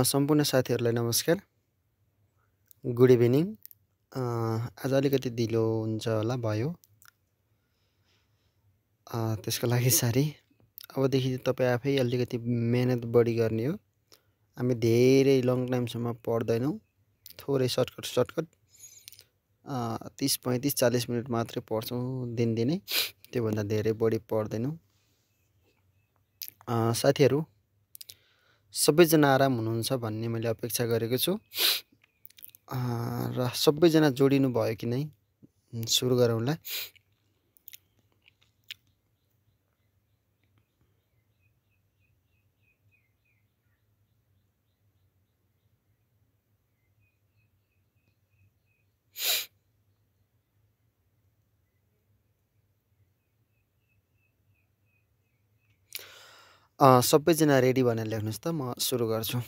सम्पूर्ण साथीहरूलाई नमस्कार, गुड इभिनिङ। आज अलिकति ढिलो हुन्छ होला भयो, त्यसको लागि सरी। अबदेखि तपाईँ आफै अलिकति मेहनत बढी गर्ने हो। हामी धेरै लङ टाइमसम्म पढ्दैनौँ, थोरै सर्टकट 30, 35, 40 मिनट मात्रै पढ्छौँ दिनदिनै, त्योभन्दा धेरै बढी पढ्दैनौँ। साथीहरू सबैजना आराम हुनुहुन्छ भन्ने मैले अपेक्षा गरेको छु, र सबैजना जोडिनु भयो कि नै सुरु गरौँला। सबैजना रेडी भनेर लेख्नुहोस् त, म सुरु गर्छु।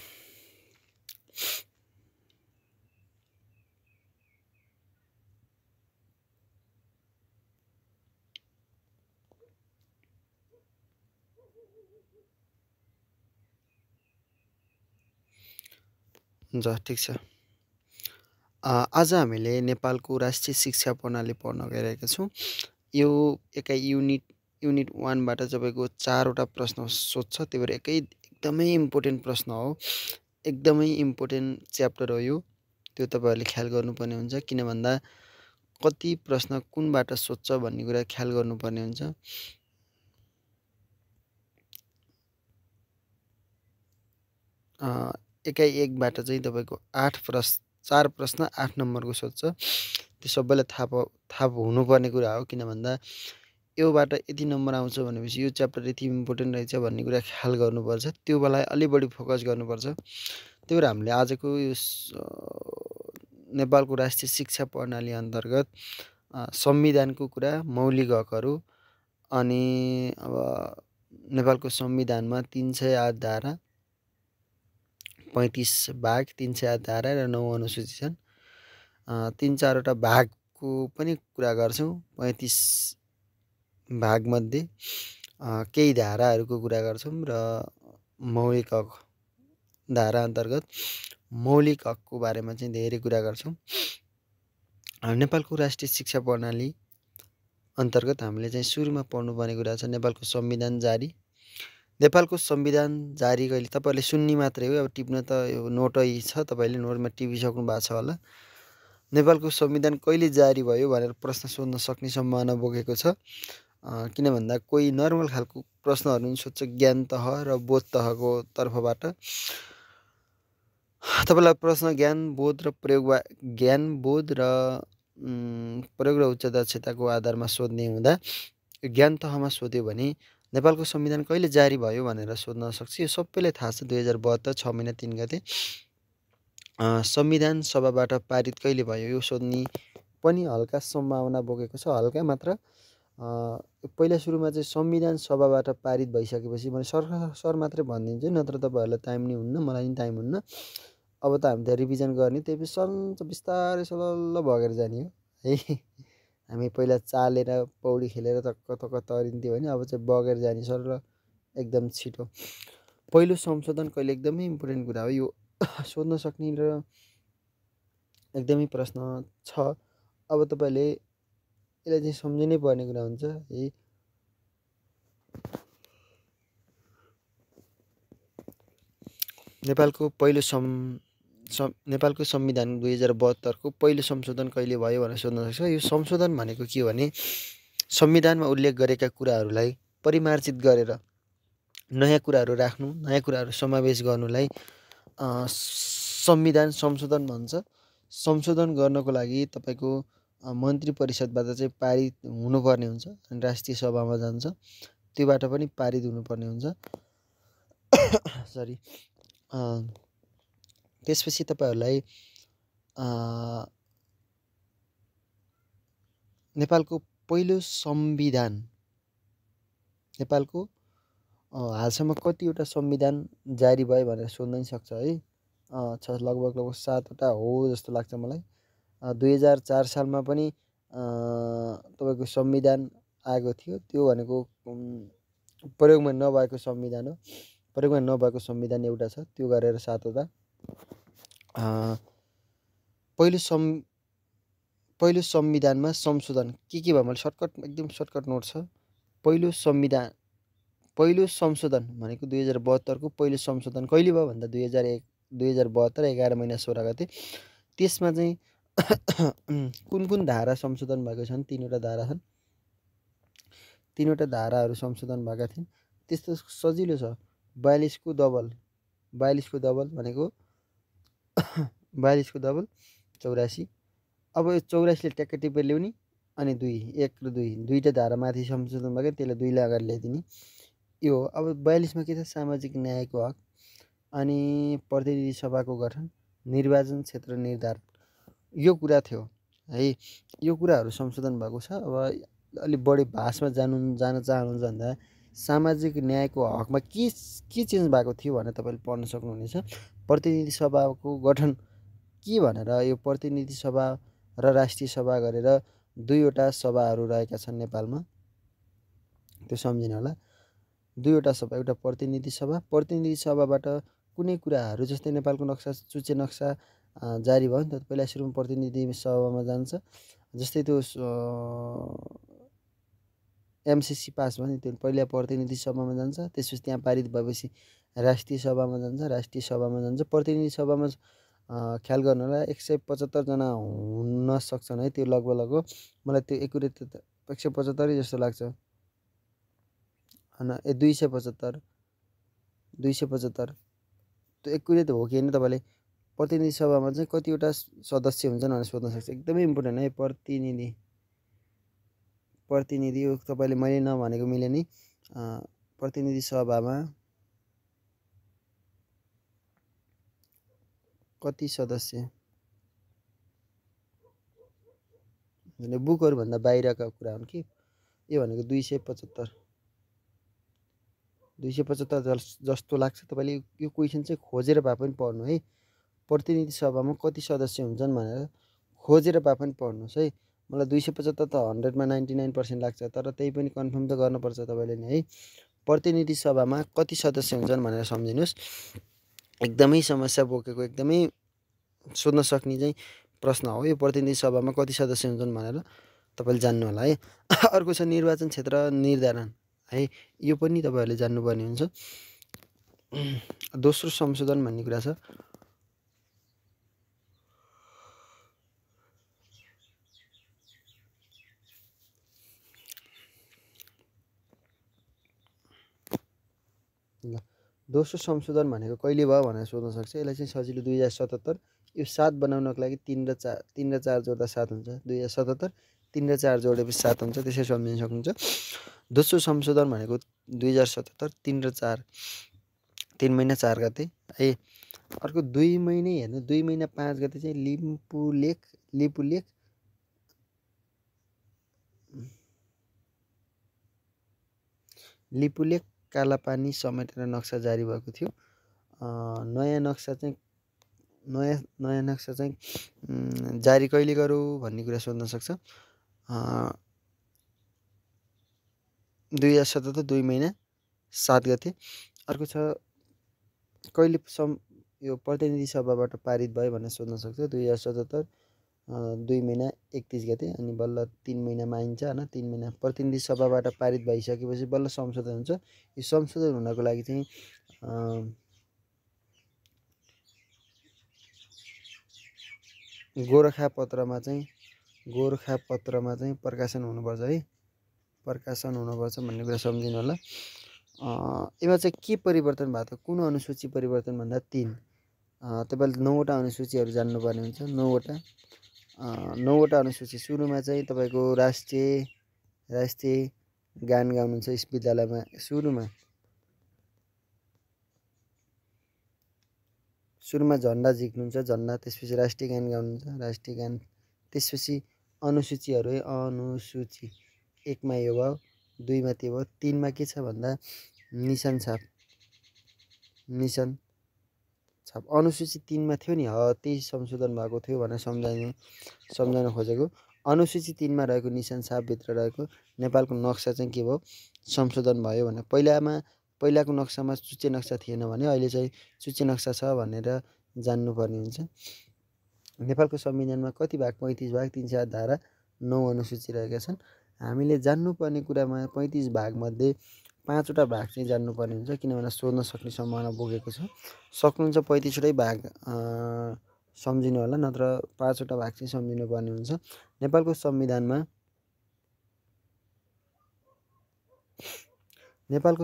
हुन्छ, ठिक छ। आज हामीले नेपालको राष्ट्रिय शिक्षा प्रणाली पढ्न गइरहेका छौँ। यो एकै युनिट 1बाट तपाईँको 4वटा प्रश्न सोध्छ। त्यही भएर एकदमै इम्पोर्टेन्ट प्रश्न हो, एकदमै इम्पोर्टेन्ट च्याप्टर हो यो। त्यो तपाईँहरूले ख्याल गर्नुपर्ने हुन्छ, किन भन्दा कति प्रश्न कुनबाट सोध्छ भन्ने कुरा ख्याल गर्नुपर्ने हुन्छ। एकै 1बाट चाहिँ तपाईँको 4 प्रश्न 8 नम्बरको सोध्छ। त्यो सबैलाई थाहा हुनुपर्ने कुरा हो, किन भन्दा योबाट यति नम्बर आउँछ भनेपछि यो च्याप्टर यति इम्पोर्टेन्ट रहेछ भन्ने कुरा ख्याल गर्नुपर्छ, त्यो बेला अलि बढी फोकस गर्नुपर्छ। त्यही भएर हामीले आजको यो नेपालको राष्ट्रिय शिक्षा प्रणाली अन्तर्गत संविधानको कुरा, मौलिक हकहरू, अनि अब नेपालको संविधानमा 308 धारा, 35 भाग, 308 धारा र 9 अनुसूची छन्। 3-4वटा भागको पनि कुरा गर्छौँ। 35 भागमध्ये केही धाराहरूको कुरा गर्छौँ र मौलिक हक धारा अन्तर्गत मौलिक हकको बारेमा चाहिँ धेरै कुरा गर्छौँ। नेपालको राष्ट्रिय शिक्षा प्रणाली अन्तर्गत हामीले चाहिँ सुरुमा पढ्नुपर्ने कुरा छ नेपालको संविधान जारी। नेपालको संविधान जारी कहिले, तपाईँहरूले सुन्ने मात्रै हो, अब टिप्न त यो नोटै छ, तपाईँले नोटमा टिपिसक्नु भएको छ होला। नेपालको संविधान कहिले जारी भयो भनेर प्रश्न सोध्न सक्ने सम्भावना बोकेको छ, किन भन्दा कोही नर्मल खालको प्रश्नहरू पनि सोध्छ ज्ञान तह र बोध तहको तर्फबाट। तपाईँलाई प्रश्न ज्ञान, बोध र प्रयोग र उच्च दक्षताको आधारमा सोध्ने हुँदा ज्ञान तहमा सोध्यो भने नेपालको संविधान कहिले जारी भयो भनेर सोध्न सक्छ। यो सबैलाई थाहा छ, 2072 6 महिना 3 गते संविधान सभाबाट पारित कहिले भयो यो सोध्ने पनि हल्का सम्भावना बोकेको छ, हल्का मात्र। पहिला सुरुमा चाहिँ संविधान सभाबाट पारित भइसकेपछि मैले सर मात्रै भनिदिन्छु, नत्र तपाईँहरूलाई टाइम नि हुन्न, मलाई नि टाइम हुन्न। अब त हामी त रिभिजन गर्ने, त्यही सन्च बिस्तारै सलल्ल बगेर जाने हो है। हामी पहिला चालेर पौडी खेलेर तक्क तरिन्थ्यो भने अब चाहिँ बगेर जाने सर एकदम छिटो। पहिलो संशोधन कहिले, एकदमै इम्पोर्टेन्ट कुरा हो यो, सोध्न सक्ने र एकदमै प्रश्न छ। अब तपाईँले यसलाई चाहिँ सम्झिनै पर्ने कुरा हुन्छ है। नेपालको संविधान 2072को पहिलो संशोधन कहिले भयो भनेर सोध्न सक्छ। यो संशोधन भनेको के हो भने संविधानमा उल्लेख गरेका कुराहरूलाई परिमार्जित गरेर नयाँ कुराहरू राख्नु, नयाँ कुराहरू समावेश गर्नुलाई संविधान संशोधन भन्छ। संशोधन गर्नको लागि तपाईँको मन्त्री परिषदबाट चाहिँ पारित हुनुपर्ने हुन्छ, अनि राष्ट्रिय सभामा जान्छ, त्योबाट पनि पारित हुनुपर्ने हुन्छ। सरी, त्यसपछि तपाईँहरूलाई नेपालको पहिलो संविधान नेपालको हालसम्म कतिवटा संविधान जारी भयो भनेर सोध्न सक्छ है। लगभग 7वटा हो जस्तो लाग्छ मलाई। 2004 सालमा पनि तपाईँको संविधान आएको थियो। त्यो भनेको प्रयोगमा नभएको संविधान हो। प्रयोगमा नभएको संविधान एउटा छ, त्यो गरेर 7वटा। पहिलो संविधानमा संशोधन के भयो, मैले एकदम सर्टकट नोट छ। पहिलो संशोधन भनेको 2072 को पहिलो संशोधन कहिले भयो भन्दा 2072 11 महिना 16 गते। त्यसमा चाहिँ कुन धारा संशोधन भएको छन्? 3वटा धारा छन्। 3वटा धाराहरू संशोधन भएका थिए। त्यस्तो सजिलो छ। 42 को डबल भनेको 42 को डबल 84। अब यो 84ले ट्याक्कै टिपेर ल्याउने अनि 2 1 र 2 दुईटा धारा माथि संशोधन भएको, त्यसलाई 2 ले अगाडि ल्याइदिने, यो हो। अब 42 मा के छ? सामाजिक न्यायको हक अनि प्रतिनिधि सभाको गठन, निर्वाचन क्षेत्र निर्धारण, यो कुरा थियो है। यो कुराहरू संशोधन भएको छ। अब अलि बढी भाषमा जान चाहनुहुन्छ भन्दा सामाजिक न्यायको हकमा के चेन्ज भएको थियो भनेर तपाईँले पढ्न सक्नुहुनेछ। प्रतिनिधि सभाको गठन के भनेर, यो प्रतिनिधि सभा र राष्ट्रिय सभा गरेर 2वटा सभाहरू रहेका छन् नेपालमा, त्यो सम्झिनु होला। 2वटा सभा, एउटा प्रतिनिधि सभा। प्रतिनिधि सभाबाट कुनै कुराहरू जस्तै नेपालको नक्सा, चुचे नक्सा जारी भयो नि त, पहिला सुरुमा प्रतिनिधि सभामा जान्छ। जस्तै त्यो एमसिसी पास भयो नि, त्यो पहिला प्रतिनिधि सभामा जान्छ, त्यसपछि त्यहाँ पारित भएपछि राष्ट्रिय सभामा जान्छ, राष्ट्रिय सभामा जान्छ। प्रतिनिधि सभामा ख्याल गर्नु होला 175 जना हुन सक्छन् है, त्यो लगभग मलाई त्यो एकुरेट 175 जस्तो लाग्छ। होइन 275 त्यो एकुरेट हो कि होइन तपाईँले प्रतिनिधि सभामा चाहिँ कतिवटा सदस्य हुन्छन् भनेर सोध्न सक्छ। एकदमै इम्पोर्टेन्ट है प्रतिनिधि हो। तपाईँले मैले नभनेको मिले नि, प्रतिनिधि सभामा कति सदस्य, बुकहरूभन्दा बाहिरका कुरा हुन् कि। यो भनेको 275 जस्तो लाग्छ। तपाईँले यो क्वेसन चाहिँ खोजेर भए पनि पढ्नु है। प्रतिनिधि सभामा कति सदस्य हुन्छन् भनेर खोजेर भए पनि पढ्नुहोस् है। मलाई 275 त 100 मा 99% लाग्छ, तर त्यही पनि कन्फर्म त गर्नुपर्छ तपाईँले नै है। प्रतिनिधि सभामा कति सदस्य हुन्छन् भनेर सम्झिनुहोस्। एकदमै समस्या बोकेको, एकदमै सोध्न सक्ने चाहिँ प्रश्न हो यो। प्रतिनिधि सभामा कति सदस्य हुन्छन् भनेर तपाईँले जान्नु होला है। अर्को छ निर्वाचन क्षेत्र निर्धारण है, यो पनि तपाईँहरूले जान्नुपर्ने हुन्छ। दोस्रो संशोधन भन्ने कुरा छ। दोस्रो संशोधन भनेको कहिले भयो भनेर सोध्न सक्छ। यसलाई चाहिँ सजिलो 2077। यो 7 बनाउनको लागि 3 र 4 जोड्दा 7 हुन्छ। 2077 3 र 4 जोडेपछि 7 हुन्छ, त्यसरी सम्झिन सक्नुहुन्छ। दोस्रो संशोधन भनेको 2077 3 र 4 3 महिना 4 गते है। अर्को 2 महिना हेर्नु, 2 महिना 5 गते चाहिँ लिपुलेख कालापानी समेटेर नक्सा जारी भएको थियो। नयाँ नक्सा चाहिँ जारी कहिले गरौँ भन्ने कुरा सोध्न सक्छ। 2077 2 महिना 7 गते। अर्को छ कहिले यो प्रतिनिधि सभाबाट पारित भयो भनेर सोध्न सक्छ। 2077 2 महिना 31 गते। अनि बल्ल 3 महिनामा आइन्छ होइन। 3 महिना प्रतिनिधि सभाबाट पारित भइसकेपछि बल्ल संशोधन हुन्छ। यो संशोधन हुनको लागि चाहिँ गोरखापत्रमा चाहिँ प्रकाशन हुनुपर्छ है। प्रकाशन हुनुपर्छ भन्ने कुरा सम्झिनु होला। यसमा चाहिँ के परिवर्तन भएको थियो? कुन अनुसूची परिवर्तन भन्दा 3। तपाईँले 9वटा अनुसूचीहरू जान्नुपर्ने हुन्छ। 9वटा अनुसूची। सुरुमा चाहिँ तपाईँको राष्ट्रिय गान गाउनुहुन्छ यस विद्यालयमा। सुरुमा झन्डा झिक्नुहुन्छ, झन्डा, त्यसपछि राष्ट्रिय गान गाउनुहुन्छ, राष्ट्रिय गान, त्यसपछि अनुसूचीहरू है अनुसूची। 1 मा यो भयो, 2 मा त्यो भयो, 3 मा के छ भन्दा निशान छाप। निशान छाप अनुसूची 3 मा थियो नि, त्यही संशोधन भएको थियो भनेर सम्झाउन खोजेको। अनुसूची 3 मा रहेको निशान छापभित्र रहेको नेपालको नक्सा चाहिँ के भयो, संशोधन भयो भने। पहिलाको नक्सामा चुच्चे नक्सा थिएन भने अहिले चाहिँ चुच्चे नक्सा छ भनेर जान्नुपर्ने हुन्छ। नेपालको संविधानमा कति भाग, 35 भाग, 308 धारा, 9 अनुसूची रहेका छन्। हामीले जान्नुपर्ने कुरामा 35 भागमध्ये 5 वटा भाग चाहिँ जान्नुपर्ने हुन्छ, किनभने सोध्न सक्ने सम्भावना बोकेको छ। सक्नुहुन्छ 35 वटै भाग सम्झिनु होला, नत्र 5 वटा भाग चाहिँ सम्झिनुपर्ने हुन्छ। नेपालको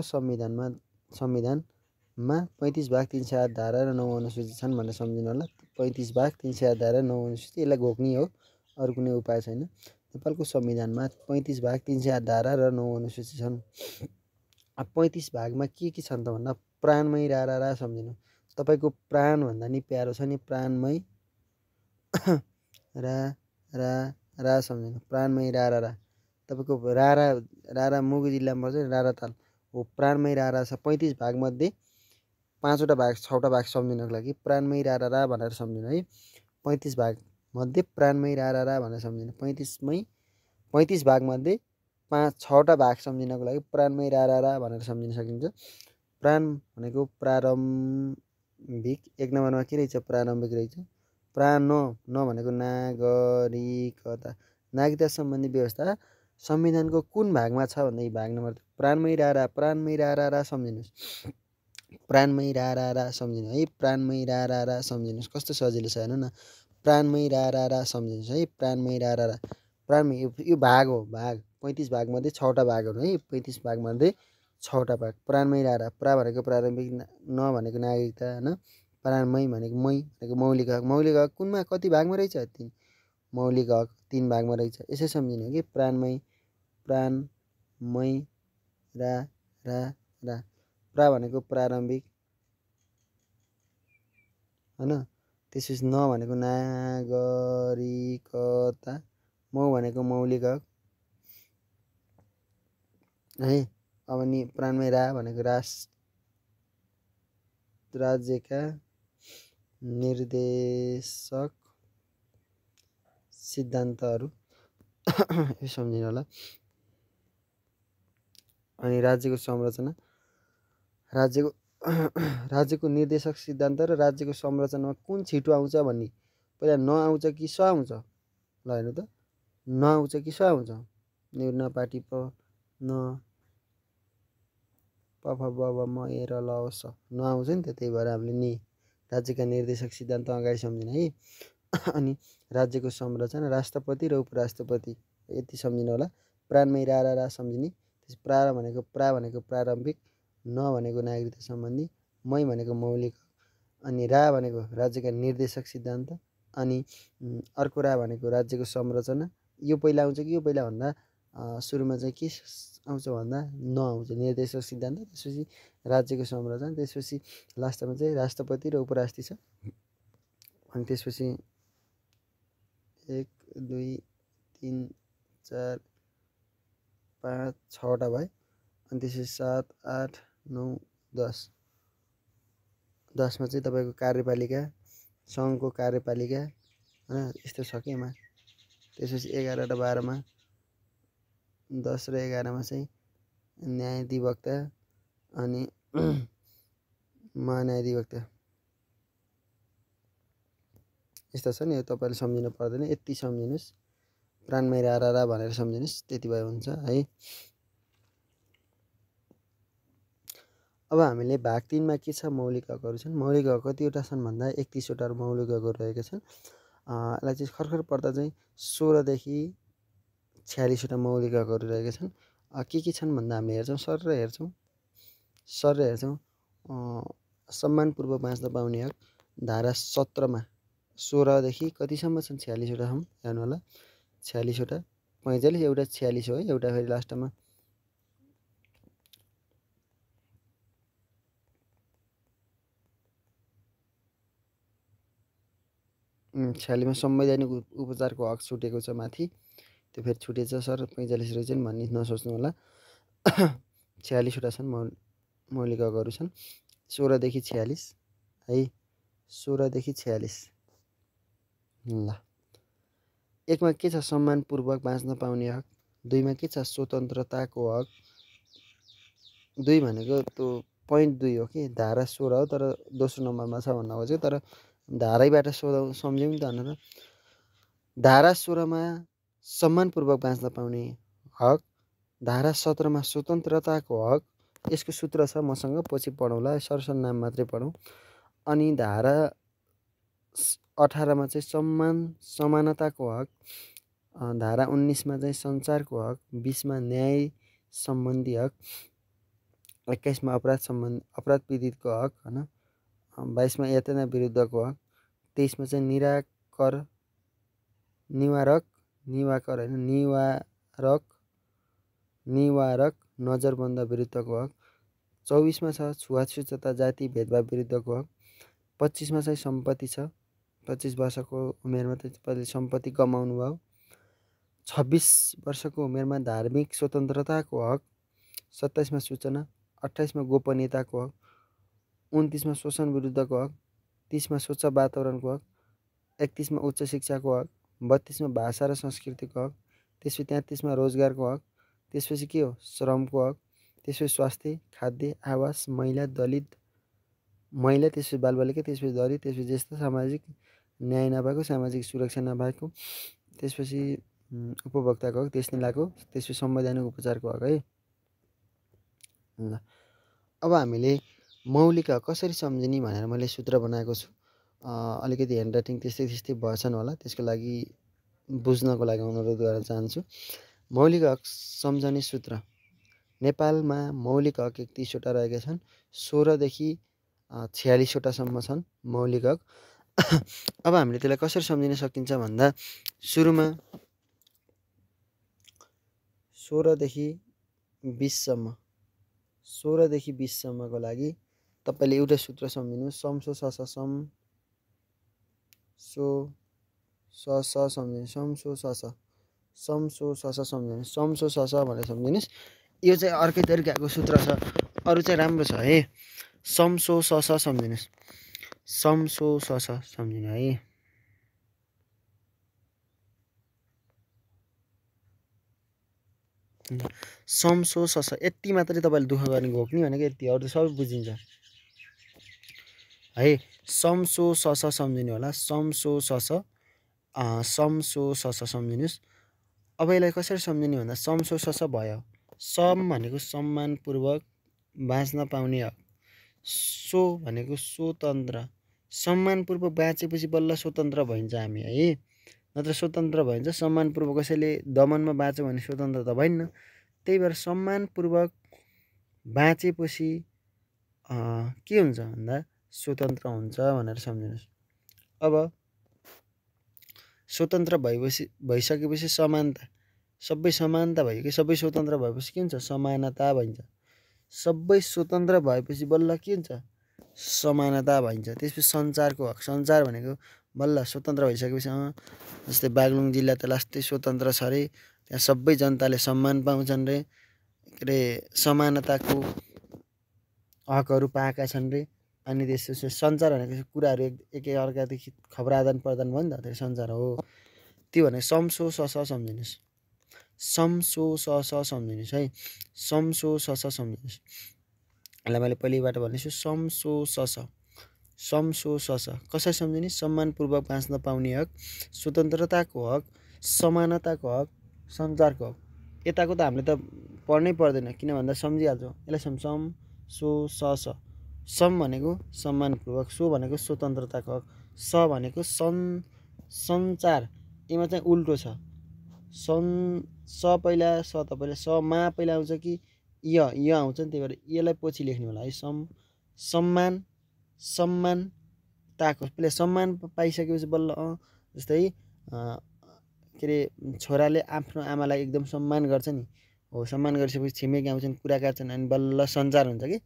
संविधानमा 35 भाग, 308 धारा र 9 अनुसूची छन् भनेर सम्झिनु होला। 35 भाग, 308 धारा, 9 अनुसूची, यसलाई घोक्ने हो, अरू कुनै उपाय छैन। नेपालको संविधानमा 35 भाग, 308 धारा र 9 अनुसूची छन्। अब 35 भागमा के छन् त भन्दा प्राणमय रा सम्झिनु। तपाईँको प्राण भन्दा नि प्यारो छ नि, प्राणमय रा सम्झिनु। प्राणमय रा। तपाईँको रारा मुगु जिल्लामा पर्छ, राराताल हो। प्राणमय रा छ। 35 भागमध्ये 5 वटा भाग, 6 वटा भाग सम्झिनको लागि प्राणमय रा भनेर सम्झिनु है। 35 भागमध्ये प्राणमय रा भनेर सम्झिनु। 35 भागमध्ये 6 वटा भाग सम्झिनको लागि प्राणमय रा भनेर सम्झिन सकिन्छ। प्राण भनेको प्रारम्भिक, 1 नम्बरमा के रहेछ, प्रारम्भिक रहेछ। प्राण न भनेको नागरिकता। नागरिकता सम्बन्धी व्यवस्था संविधानको कुन भागमा छ भन्दा भाग नम्बर प्राणमय रा सम्झिनुहोस्। प्राणमय रा सम्झिनु है। प्राणमय रा सम्झिनुहोस्। कस्तो सजिलो छ हेर्नु न। प्राणमय रा सम्झिनुहोस् है। प्राणमय रा। प्राणमय यो भाग हो, भाग 35 भागमध्ये 6 वटा भागहरू है। 35 भागमध्ये 6 वटा भाग। प्राणमय रा। प्रा भनेको प्रारम्भिक, न भनेको नागरिकता होइन। प्राणमय भनेको मै भनेको मौलिक हक। मौलिक हक कुनमा कति भागमा रहेछ, 3। मौलिक हक 3 भागमा रहेछ। यसै सम्झिनु कि प्राणमय रा। प्रा भनेको प्रारम्भिक होइन। त्यसपछि न भनेको नागरिकता, मौ भनेको मौलिक हक है। अब नि प्राणमय रा भनेको राज्यका निर्देशक सिद्धान्तहरू यो सम्झिनु होला। अनि राज्यको संरचना, राज्यको निर्देशक सिद्धान्त र राज्यको संरचनामा कुन छिटो आउँछ भन्ने। पहिला न आउँछ कि स आउँछ, ल हेर्नु त। न आउँछ कि स आउँछ। न पाटी प न प फ ब ब म ए र ल स न आउँछ नि त। त्यही भएर हामीले नि राज्यका निर्देशक सिद्धान्त अगाडि सम्झिनु है। अनि राज्यको संरचना, राष्ट्रपति र उपराष्ट्रपति, यति सम्झिनु होला। प्राणमय रा सम्झिने। त्यस प्रा भनेको प्रारम्भिक, न भनेको नागरिकता सम्बन्धी, मै भनेको मौलिक, अनि रा भनेको राज्यका निर्देशक सिद्धान्त, अनि अर्को रा भनेको राज्यको संरचना। यो पहिला आउँछ कि यो पहिला भन्दा सुरुमा चाहिँ के आउँछ भन्दा न आउँछ, निर्देशक सिद्धान्त, त्यसपछि राज्यको संरचना, त्यसपछि लास्टमा चाहिँ राष्ट्रपति र उपराष्ट्रपति छ। अनि त्यसपछि 1 2 3 4 5 6 वटा भयो। अनि त्यसपछि 7 8 9 10 10मा चाहिँ तपाईँको कार्यपालिका, सङ्घको कार्यपालिका होइन, यस्तो छ कि यसमा। त्यसपछि 11 र 12मा 10 र 11मा चाहिँ न्यायाधिवक्ता अनि महान्यायाधिवक्ता यस्ता छन्। यो तपाईँले सम्झिनु पर्दैन, यति सम्झिनुहोस्। प्राणमय रा भनेर सम्झिनुहोस्, त्यति भए हुन्छ है। अब हामीले भाग 3 मा के छ, मौलिक हकहरू छन्। मौलिक हक कतिवटा छन् भन्दा 31 वटा मौलिक हकहरू रहेका छन्। यसलाई चाहिँ खरखर पर्दा चाहिँ 16 देखि 46 वटा मौलिक हकहरू रहेका छन्। के छन् भन्दा हामीले हेर्छौँ, सर हेर्छौँ। सम्मानपूर्वक बाँच्न पाउने हक धारा 17मा 16 देखि कतिसम्म छन्, 46 वटासम्म हेर्नु होला। 46 वटा, 45 एउटा 46 हो है, एउटा फेरि लास्टमा 46 मा संवैधानिक उपचारको हक छुटेको छ माथि, त्यो फेरि छुटेछ सर 45 रहेछन् भन्ने नसोच्नु होला। 46 वटा छन् मौलिक हकहरू छन् 16 देखि 46 है 16 देखि 46 ल। 1 मा के छ सम्मानपूर्वक बाँच्न पाउने हक, 2 मा के छ स्वतन्त्रताको हक, 2 भनेको त्यो पोइन्ट 2 हो कि धारा 16 हो तर दोस्रो नम्बरमा छ भन्न खोजेको तर धारैबाट सम्झ्यौँ नि त भनेर। धारा 16 मा सम्मानपूर्वक बाँच्न पाउने हक, धारा 17 मा स्वतन्त्रताको हक, यसको सूत्र छ मसँग पछि पढौँला सरसर नाम मात्रै पढौँ। अनि धारा 18 मा चाहिँ समानताको हक, धारा 19 मा चाहिँ सञ्चारको हक, 20 मा न्याय सम्बन्धी हक, 21 मा अपराध पीडितको हक होइन, 22 मा यातना विरुद्धको हक, 23 मा चाहिँ निवारक नजरबन्द विरुद्धको हक, 24 मा छ छुवाछुत तथा जाति भेदभाव विरुद्धको हक, 25 मा चाहिँ सम्पत्ति छ 25 वर्षको उमेरमा तपाईँले सम्पत्ति कमाउनु भयो, 26 वर्षको उमेरमा धार्मिक स्वतन्त्रताको हक, 27 मा सूचना, 28 मा गोपनीयताको हक, 29 मा शोषण विरुद्धको हक, 30 मा स्वच्छ वातावरणको हक, 31 मा उच्च शिक्षाको हक, 32 मा भाषा र संस्कृतिको हक, त्यसपछि 33 मा रोजगारको हक, त्यसपछि के हो श्रमको हक, त्यसपछि स्वास्थ्य खाद्य आवास महिला त्यसपछि बालबालिका त्यसपछि दलित त्यसपछि ज्येष्ठ सामाजिक न्याय नभएको सामाजिक सुरक्षा नभएको त्यसपछि उपभोक्ताको हक त्यस निलाको त्यसपछि संवैधानिक उपचारको हक है ल। अब हामीले मौलिक हक कसरी सम्झिने भनेर मैले सूत्र बनाएको छु। अलिकति ह्यान्डराइटिङ त्यस्तै भएछन् होला त्यसको लागि बुझ्नको लागि अनुरोध गर्न चाहन्छु। मौलिक हक सम्झने सूत्र नेपालमा मौलिक हक 31 वटा रहेका छन् 16 देखि 46 वटासम्म छन् मौलिक हक। अब हामीले त्यसलाई कसरी सम्झिन सकिन्छ भन्दा सुरुमा 16 देखि 20 सम्मको लागि तपाईले एउटा सूत्र सम्झिनु समसो सस भनेर सम्झिनुस्। यो चाहिँ अर्कै तरिकाको सूत्र छ अरु चाहिँ राम्रो छ है। समसो सस सम्झिनुस् सम्झिनु है। समसो सस यति मात्रै तपाईले दुःख गर्ने घोक्ने भनेको यति अरु सबै बुझिन्छ है। समसो सस सम्झिनु होला समसो सस सम्झिनुस्। अब यसलाई कसरी सम्झिने भन्दा समसो सस भयो सम भनेको सम्मानपूर्वक बाँच्न पाउने हक, सो भनेको स्वतन्त्र सम्मानपूर्वक बाँचेपछि बल्ल स्वतन्त्र भइन्छ हामी है। नत्र स्वतन्त्र भइन्छ सम्मानपूर्वक कसैले दमनमा बाँच्यो भने स्वतन्त्र त भइन्न। त्यही भएर सम्मानपूर्वक बाँचेपछि के हुन्छ भन्दा स्वतन्त्र हुन्छ भनेर सम्झिनुस्। अब स्वतन्त्र भइसकेपछि समानता सबै समानता भयो कि सबै स्वतन्त्र भएपछि के हुन्छ समानता भइन्छ। सबै स्वतन्त्र भएपछि बल्ल के हुन्छ समानता भइन्छ। त्यसपछि सञ्चारको हक सञ्चार भनेको बल्ल स्वतन्त्र भइसकेपछि जस्तै बागलुङ जिल्ला त लास्टै स्वतन्त्र छ रे त्यहाँ सबै जनताले सम्मान पाउँछन् रे के रे समानताको हकहरू पाएका छन् रे। अनि त्यसपछि सञ्चार भनेको कुराहरू एक अर्कादेखि खबर आदान प्रदान भयो नि त त्यो सञ्चार हो। त्यो भने समसो सस सम्झिनुस् समसो सस सम्झिनुस् है समसो सस सम्झिनुस्। यसलाई मैले पहिलेबाट भनेछु समसो सस कसरी सम्झिने सम्मानपूर्वक बाँच्न पाउने हक, स्वतन्त्रताको हक, समानताको हक, सञ्चारको हक। यताको त हामीले त पढ्नै पर्दैन किन भन्दा सम्झिहाल्छौँ। यसलाई सम सो सस सम भनेको सम्मानपूर्वक, सो भनेको स्वतन्त्रताको हक, स भनेको सञ्चार यसमा चाहिँ उल्टो छ स पहिला स त पहिला स मा पहिला आउँछ कि य आउँछ नि त्यही भएर यसलाई पछि लेख्नु होला है। सम्मानताको पहिला सम्मान पाइसकेपछि बल्ल जस्तै के अरे छोराले आफ्नो आमालाई एकदम सम्मान गर्छ नि हो। सम्मान गरिसकेपछि छिमेकी आउँछन् कुरा काट्छन् अनि बल्ल सञ्चार हुन्छ कि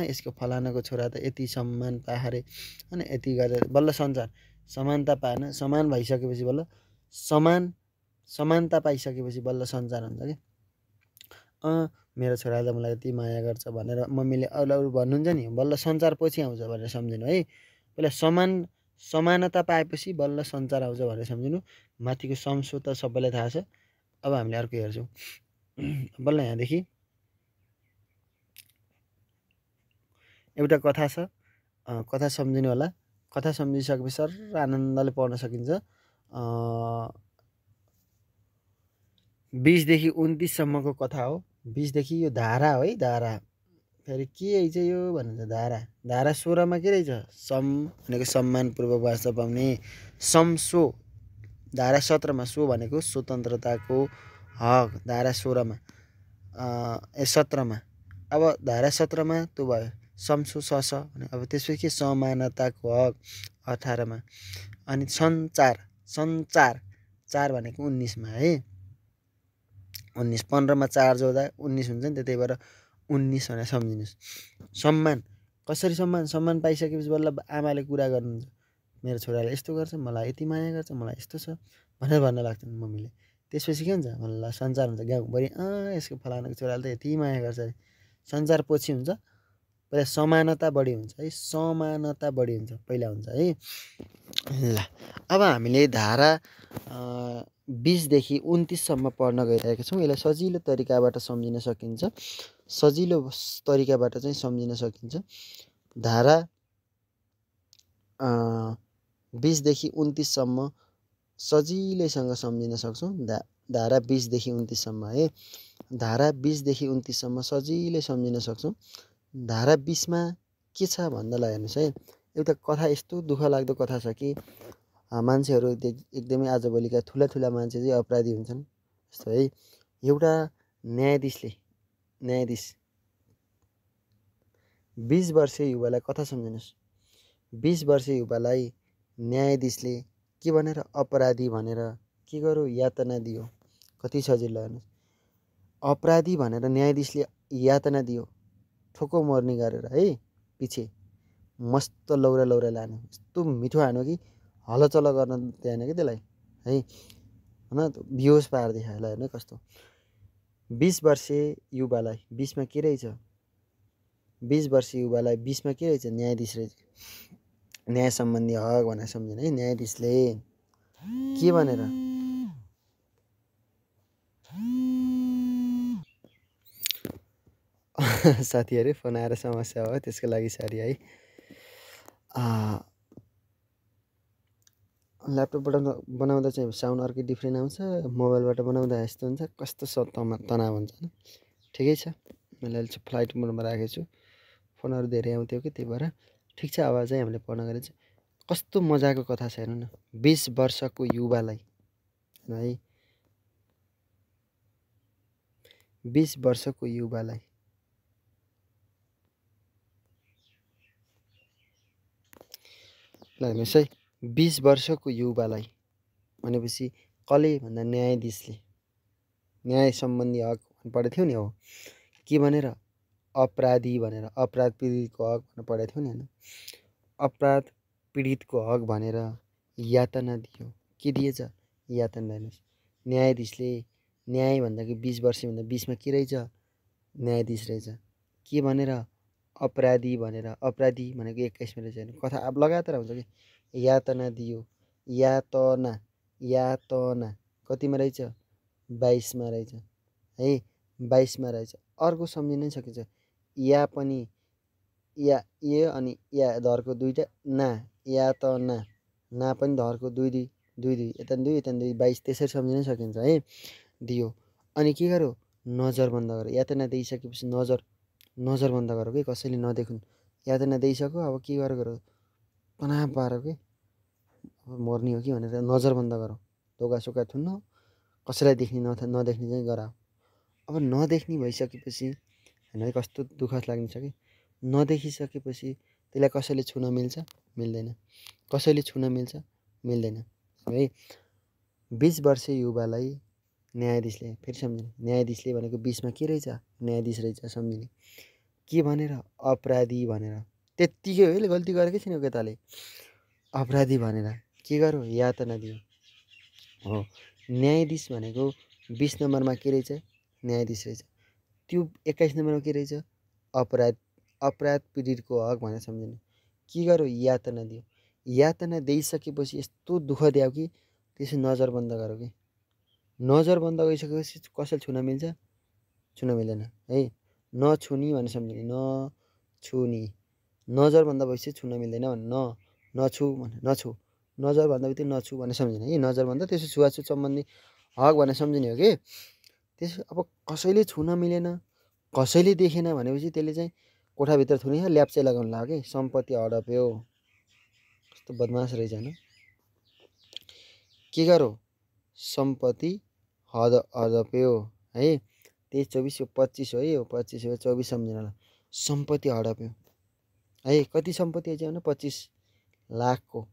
यसको फलानाको छोरा त यति सम्मान पाए रे अनि यति गरेर बल्ल सञ्चार समानता पाएन, समान भइसकेपछि बल्ल समानता पाइसकेपछि बल्ल सञ्चार हुन्छ कि। मेरो छोराले त मलाई यति माया गर्छ भनेर मम्मीले अरू भन्नुहुन्छ नि, बल्ल सञ्चार पछि आउँछ भनेर सम्झिनु है। पहिला समानता पाएपछि बल्ल सञ्चार आउँछ भनेर सम्झिनु। माथिको समसो त सबैलाई थाहा छ। अब हामीले अर्को हेर्छौँ। बल्ल यहाँदेखि एउटा कथा छ, कथा सम्झिनु होला। कथा सम्झिसकेपछि सर आनन्दले पढ्न सकिन्छ। 20 देखि 29 सम्मको कथा हो। 20 देखि यो धारा हो है, धारा फेरि के रहेछ यो भन्नुहुन्छ। धारा 16 मा के रहेछ, सम भनेको सम्मानपूर्वक वास्ता पाउने, समसो। धारा 17 मा सो भनेको स्वतन्त्रताको हक, धारा 16 मा 17 मा। अब धारा 17 मा त्यो भयो समसो सस भने। अब त्यसपछि के, समानताको हक 18 मा। अनि सञ्चार 4 भनेको 19 मा है। 19 15 मा 4 जोड्दा 19 हुन्छ नि त, त्यही भएर 19 भनेर सम्झिनुहोस्। सम्मान कसरी, सम्मान पाइसकेपछि बल्ल आमाले कुरा गर्नुहुन्छ। मेरो छोराले यस्तो गर्छ, मलाई यति माया गर्छ, मलाई यस्तो छ भनेर भन्न लाग्छन् मम्मीले। त्यसपछि के हुन्छ, बल्ल सञ्चार हुन्छ गाउँभरि। यसको फलानाको छोराले त यति माया गर्छ अरे। सञ्चार पछि हुन्छ। पहिला समानता बढी हुन्छ है, समानता बढी हुन्छ पहिला हुन्छ है। ल अब हामीले धारा 20 देखि 29 सम्म पढ्न गइरहेका छौँ। यसलाई सजिलो तरिकाबाट सम्झिन सकिन्छ, सजिलो तरिकाबाट चाहिँ सम्झिन सकिन्छ। धारा 20 देखि 29 सम्म सजिलैसँग सम्झिन सक्छौँ। धारा 20 देखि 29 सम्म है। धारा 20 देखि 29 सम्म सजिलै सम्झिन सक्छौँ। धारा 20 मा के छ भन्दालाई हेर्नुहोस् है। एउटा कथा, यस्तो दुःख लाग्दो कथा छ कि मान्छेहरू एकदमै आजभोलिका ठुला मान्छे चाहिँ अपराधी हुन्छन् जस्तो है। एउटा न्यायाधीश 20 वर्षीय युवालाई, कथा सम्झिनुहोस्, 20 वर्षीय युवालाई न्यायाधीशले के भनेर, अपराधी भनेर के गर्यो, यातना दियो। कति सजिलो हेर्नुहोस्, अपराधी भनेर न्यायाधीशले यातना दियो, ठोको मर्नी गरेर है। पछि मस्त लौरा लाने, यस्तो मिठो हान्यो कि हलचल गर्न दिएन कि त्यसलाई है, होइन बेहोस पारिदियो। होला हेर्नु कस्तो। 20 वर्षीय युवालाई 20 मा के रहेछ, 20 वर्षीय युवालाई 20 मा के रहेछ, न्यायाधीश रहेछ। न्याय सम्बन्धी हक भनेर सम्झिनु है। न्यायाधीशले के भनेर, साथीहरू फोन आएर समस्या हो, त्यसको लागि सरी है। ल्यापटपबाट बनाउँदा चाहिँ साउन्ड अर्कै डिफ्रेन्ट आउँछ, मोबाइलबाट बनाउँदा यस्तो हुन्छ, कस्तो तनाव हुन्छ होइन। ठिकै छ, मैले अहिले चाहिँ फ्लाइट मोडमा राखेको छु, फोनहरू धेरै आउँथ्यो कि त्यही भएर। ठिक छ, अब चाहिँ हामीले पढ्न गएर चाहिँ कस्तो मजाको कथा छ हेर्नु न। 20 वर्षको युवालाई है, 20 वर्षको युवालाई ल हेर्नुहोस् है। 20 वर्षको युवालाई भनेपछि कसले भन्दा न्यायाधीशले, न्याय सम्बन्धी हक पढेको थियो नि हो, के भनेर, अपराधी भनेर, अपराध पीडितको हक भनेर पढेको थियो नि होइन। अपराध पीडितको हक भनेर यातना दियो। के दिएछ, यातना। हेर्नुहोस्, न्यायाधीशले, न्याय भन्दाखेरि 20 वर्ष भन्दा 20 मा के रहेछ, न्यायाधीश रहेछ। के भनेर, अपराधी भनेर, अपराधी भनेको 21 मा रहेछ। कथा अब लगातार आउँछ कि, यातना दियो, यातना कतिमा रहेछ, 22 मा रहेछ है, 22 मा रहेछ। अर्को सम्झिनै सकिन्छ, या पनि, या ए अनि या धरको दुईटा, ना, यातना, ना पनि धरको दुई, यता 2 यता 2, 22, त्यसरी सम्झिनै सकिन्छ है। दियो अनि के गर्यो, नजर बन्द गर्यो। यातना दिइसकेपछि नजर बन्द गर्यो कि कसैले नदेखुन्। यातना दिइसक्यो, अब के गर्यो, तनाव पार्यो कि अब मर्ने हो कि भनेर नजर बन्द गरौँ, ढोकासोका थुन्न, कसैलाई नदेख्ने चाहिँ गराऊ। अब नदेख्ने भइसकेपछि होइन कस्तो दुःख लाग्ने छ कि, नदेखिसकेपछि त्यसलाई कसैले छुन मिल्छ, मिल्दैन। कसैले छुन मिल्छ, मिल्दैन है। 20 वर्षीय युवालाई न्यायाधीशले, फेरि सम्झिनु, न्यायाधीशले भनेको 20 मा के रहेछ, न्यायाधीश रहेछ। सम्झिने के भनेर, अपराधी भनेर, त्यत्तिकै हो, गल्ती गरेकै छैन केटाले, अपराधी भनेर के गरौँ यातना दियो हो। न्यायाधीश भनेको 20 नम्बरमा के रहेछ न्यायाधीश रहेछ, त्यो 21 नम्बरमा के रहेछ अपराध पीडितको हक भनेर सम्झिने। के गरौँ यातना दियो, यातना दिइसकेपछि यस्तो दुःख दियो कि त्यसो नजरबन्द गरौँ कि नजरबन्द गरिसकेपछि कसैले छुन मिल्छ, छुन मिल्दैन है। नछुनी भनेर सम्झिने, नछुनी नजरबन्द भएपछि छुन मिल्दैन भने नछु भने नछु, नजरबन्द बित्तिकै नछु भनेर सम्झिने है। नजरबन्द त्यसो छुवाछुत सम्बन्धी हक भनेर सम्झिने हो कि। त्यसो अब कसैले छुन मिलेन, कसैले देखेन भनेपछि त्यसले चाहिँ कोठाभित्र थुनेर ल्याप्चे लगाउनु लाग्यो कि सम्पत्ति हडप्यो। कस्तो बदमास रहेछ होइन। के गरौँ सम्पत्ति हडप्यो है। 23 24 यो 25 हो है, यो 25 हो 24 सम्झिनलाई सम्पत्ति हडप्यो है। कति सम्पत्ति आइज भने 25 लाखको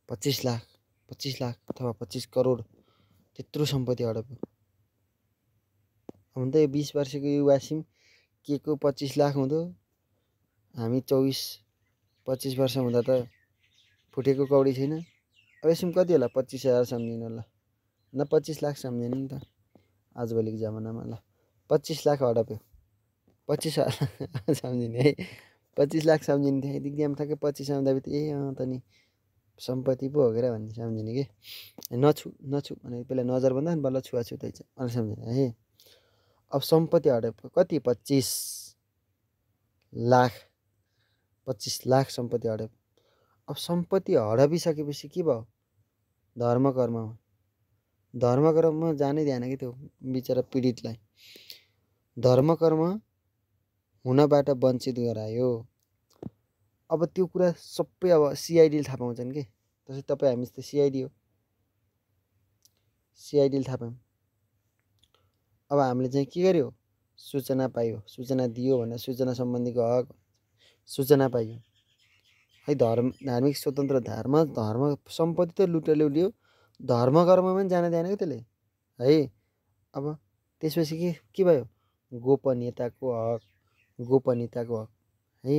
25 लाख अथवा 25 करोड त्यत्रो सम्पत्ति हडप्यो। हुन त यो 20 वर्षको युवा सिम के को 25 लाख हुँदो, हामी 24-25 वर्ष हुँदा त फुटेको कौडी छैन। अब यसमा कति होला 25,000 सम्झिनु ल, न 25 लाख सम्झिनु नि त आजभोलिको जमानामा। ल 25 लाख हडप्यो, 25,000 सम्झिने है। 25 लाख सम्झिने थियो इक्जाम ठ्याक्कै 25 आउँदा बित्तिकै ए त नि सम्पत्ति पो हो के भन्ने सम्झिने कि। नछु भने पहिला नजर बन्दा बल्ल छुवाछुत रहेछ भनेर सम्झिने है। अब सम्पत्ति हडप्यो कति 25 लाख सम्पत्ति हडप्यो। अब सम्पत्ति हडपिसकेपछि के भयो धर्मकर्ममा जानै दिएन कि त्यो बिचरा पीडितलाई धर्मकर्म हुनबाट वञ्चित गरायो। अब त्यो कुरा सबै अब सिआइडीले थाहा पाउँछन् कि। जस्तै तपाईँ हामी त सिआइडी हो, सिआइडीले थाहा पायौँ। अब हामीले चाहिँ के गर्यो सूचना पायो, सूचना दियो भनेर सूचना सम्बन्धीको हक सूचना पाइयो है। धार्मिक स्वतन्त्र धर्म सम्पत्ति त लुट्यो, धर्मकर्ममा पनि जान दिएन कि त्यसले है। अब त्यसपछि के भयो गोपनीयताको हक है।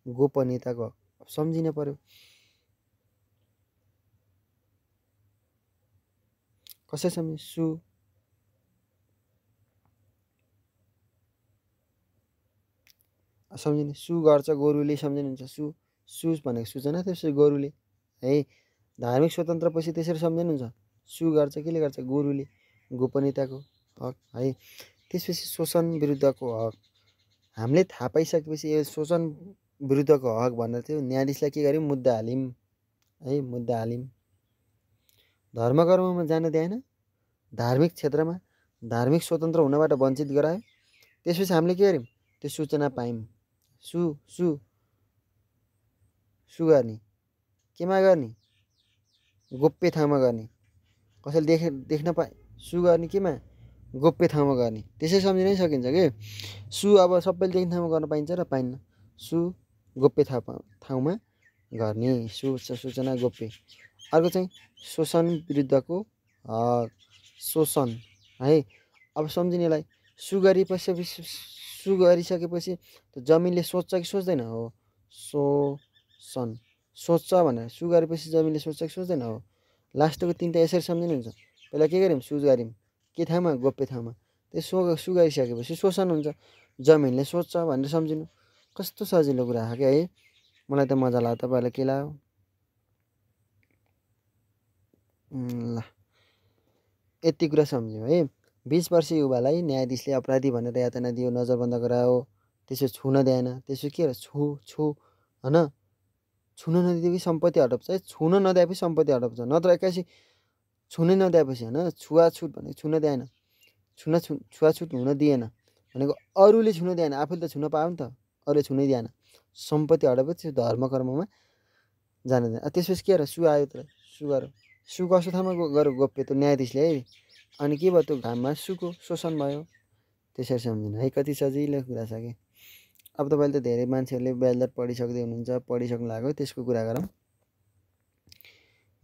गोपनीयताको हक सम्झिन पर्यो। कसरी सम्झिने सम्झिने सु गर्छ गोरुले सम्झिनुहुन्छ। सु भनेको सूचना, त्यसपछि गोरुले है। धार्मिक स्वतन्त्रपछि त्यसरी सम्झिनुहुन्छ। सु गर्छ केले गर्छ गोरुले, गोपनीयताको हक है। त्यसपछि शोषण विरुद्धको हक हामीले थाहा पाइसकेपछि यो शोषण विरुद्धको हक भनेर थियो न्यायाधीशलाई के गर्यौँ मुद्दा हाल्यौँ है। मुद्दा हाल्यौँ। धर्मकर्ममा जान दिएन, धार्मिक क्षेत्रमा धार्मिक स्वतन्त्र हुनबाट वञ्चित गरायो। त्यसपछि हामीले के गर्यौँ त्यो सूचना पायौँ। सु गर्ने केमा गर्ने गोप्य ठाउँमा गर्ने, कसैले देख्न पाए। सु गर्ने केमा गोप्य ठाउँमा गर्ने, त्यसै सम्झिनै सकिन्छ कि। सु अब सबैले देख्ने ठाउँमा गर्न पाइन्छ र पाइन्न। सु गोप्य ठाउँमा गर्ने, सूचना गोप्य। अर्को चाहिँ शोषण विरुद्धको हक, शोषण है। अब सम्झिनेलाई सु गरिसकेपछि जमिनले सोच्छ कि सोच्दैन हो शोषण सोच्छ भनेर। सु गरेपछि जमिनले सोच्छ कि सोच्दैन हो। लास्टको तिनवटा यसरी सम्झिनुहुन्छ। पहिला के गर्यौँ सु गऱ्यौँ के ठाउँमा गोप्य ठाउँमा, त्यो सु गरिसकेपछि शोषण हुन्छ, जमिनले सोच्छ भनेर सम्झिनु। कस्तो सजिलो कुरा हो क्या है। मलाई त मजा लाग्यो, तपाईँहरूलाई के लाग्यो ल। यति कुरा सम्झ्यौँ है। 20 वर्षीय युवालाई न्यायाधीशले अपराधी भनेर यातना दियो, नजरबन्द गरायो, त्यसो छुन दिएन। त्यसो के छु होइन, छुन नदिएपछि सम्पत्ति हडप्छ है। छुन नदिएपछि सम्पत्ति हडप्छ, नत्र एक्कासी छुनै नदिएपछि होइन। छुवाछुत भनेको छुन दिएन, छुवाछुत हुन दिएन भनेको अरूले छुन दिएन, आफूले त छुन पायो नि त, अरूले छुनै दिएन। सम्पत्ति हडपेपछि धर्मकर्ममा जान दिएन। त्यसपछि के गर सु आयो त सु गर। सु कस्तो ठाउँमा गर गोप्य त न्यायाधीशले है। अनि के भयो त्यो घाममा सुको शोषण भयो। त्यसरी सम्झिनु है। कति सजिलो कुरा छ कि। अब तपाईँले त धेरै मान्छेहरूले ब्याज दर पढिसक्दै हुनुहुन्छ, पढिसक्नु लाग्यो, त्यसको कुरा गरौँ।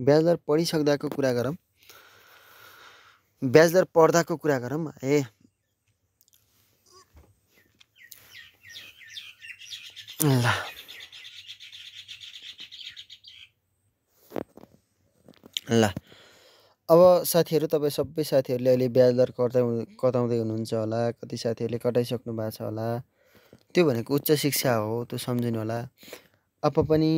ब्याज दर पढिसक्दाको कुरा गरौँ, ब्याज दर पढ्दाको कुरा गरौँ है। ल ल अब साथीहरू, तपाईँ सबै साथीहरूले अहिले ब्याज दर कटाउँदै हुनुहुन्छ होला। कति साथीहरूले कटाइसक्नु भएको छ होला। त्यो भनेको उच्च शिक्षा हो, त्यो सम्झिनु होला। अब पनि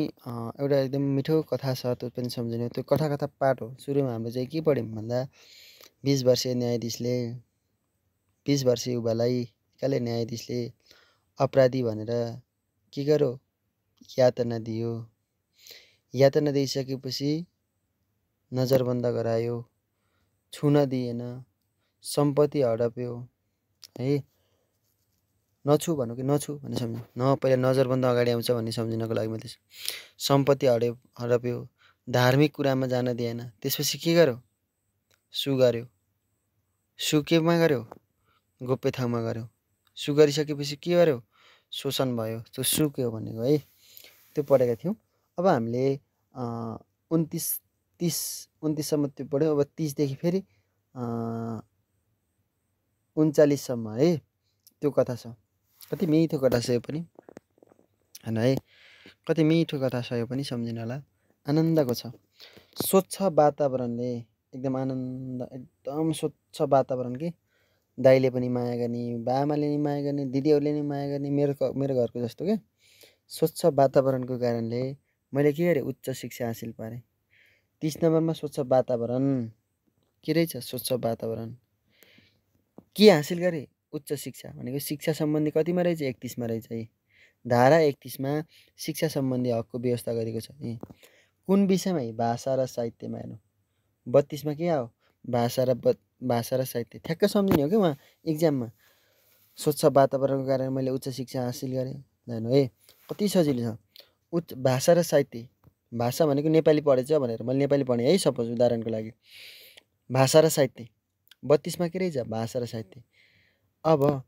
एउटा एकदम मिठो कथा छ, त्यो पनि सम्झिनु। त्यो कथा पाठ हो। सुरुमा हामीले चाहिँ के पढ्यौँ भन्दा 20 वर्षीय न्यायाधीशले 20 वर्षीय युवालाई एकाले न्यायाधीशले अपराधी भनेर के गर्यो, यातना दियो। यातना दिइसकेपछि नजरबन्द गरायो, छुन दिएन, सम्पत्ति हडप्यो है। नछु भनौँ कि नछु भन्ने सम्झिनु न, पहिला नजरबन्द अगाडि आउँछ भन्ने सम्झिनको लागि मैले सम्पत्ति हडप्यो, धार्मिक कुरामा जान दिएन। त्यसपछि के गर्यो, सु गर्यो। सु केमा गर्यो, गोप्य ठाउँमा गर्यो। सु गरिसकेपछि के गर्यो, शोषण भयो। त्यो सु के हो भनेको है, त्यो पढेका थियौँ। अब हामीले 29-30-29सम्म त्यो पढ्यौँ। अब 30देखि फेरि 39सम्म है त्यो कथा छ। कति मिठो कथा छ यो पनि होइन है, कति मिठो कथा छ यो पनि, सम्झिनु होला। आनन्दको छ। स्वच्छ वातावरणले एकदम आनन्द, एकदम स्वच्छ वातावरण के दाइले पनि माया गर्ने, बाआमाले नि माया गर्ने, दिदीहरूले नि माया गर्ने, मेरो घरको जस्तो के स्वच्छ वातावरणको कारणले मैले के गरेँ, उच्च शिक्षा हासिल पारेँ। 30 नम्बरमा स्वच्छ वातावरण के रहेछ, स्वच्छ वातावरण के हासिल गरेँ, उच्च शिक्षा भनेको शिक्षा सम्बन्धी कतिमा रहेछ, 31मा रहेछ है। धारा 31मा शिक्षा सम्बन्धी हकको व्यवस्था गरेको छ। कुन विषयमा, भाषा र साहित्यमा। हेर्नु 32मा के आयो, भाषा र साहित्य। ठ्याक्क सम्झिने हो कि उहाँ इक्जाममा। स्वच्छ वातावरणको कारण मैले उच्च शिक्षा हासिल गरेँ। हेर्नु है, कति सजिलो छ। भाषा र साहित्य, भाषा भनेको नेपाली पढेछ भनेर मैले नेपाली पढेँ है, सपोज उदाहरणको लागि। भाषा र साहित्य 32मा के रहेछ, भाषा र साहित्य। अब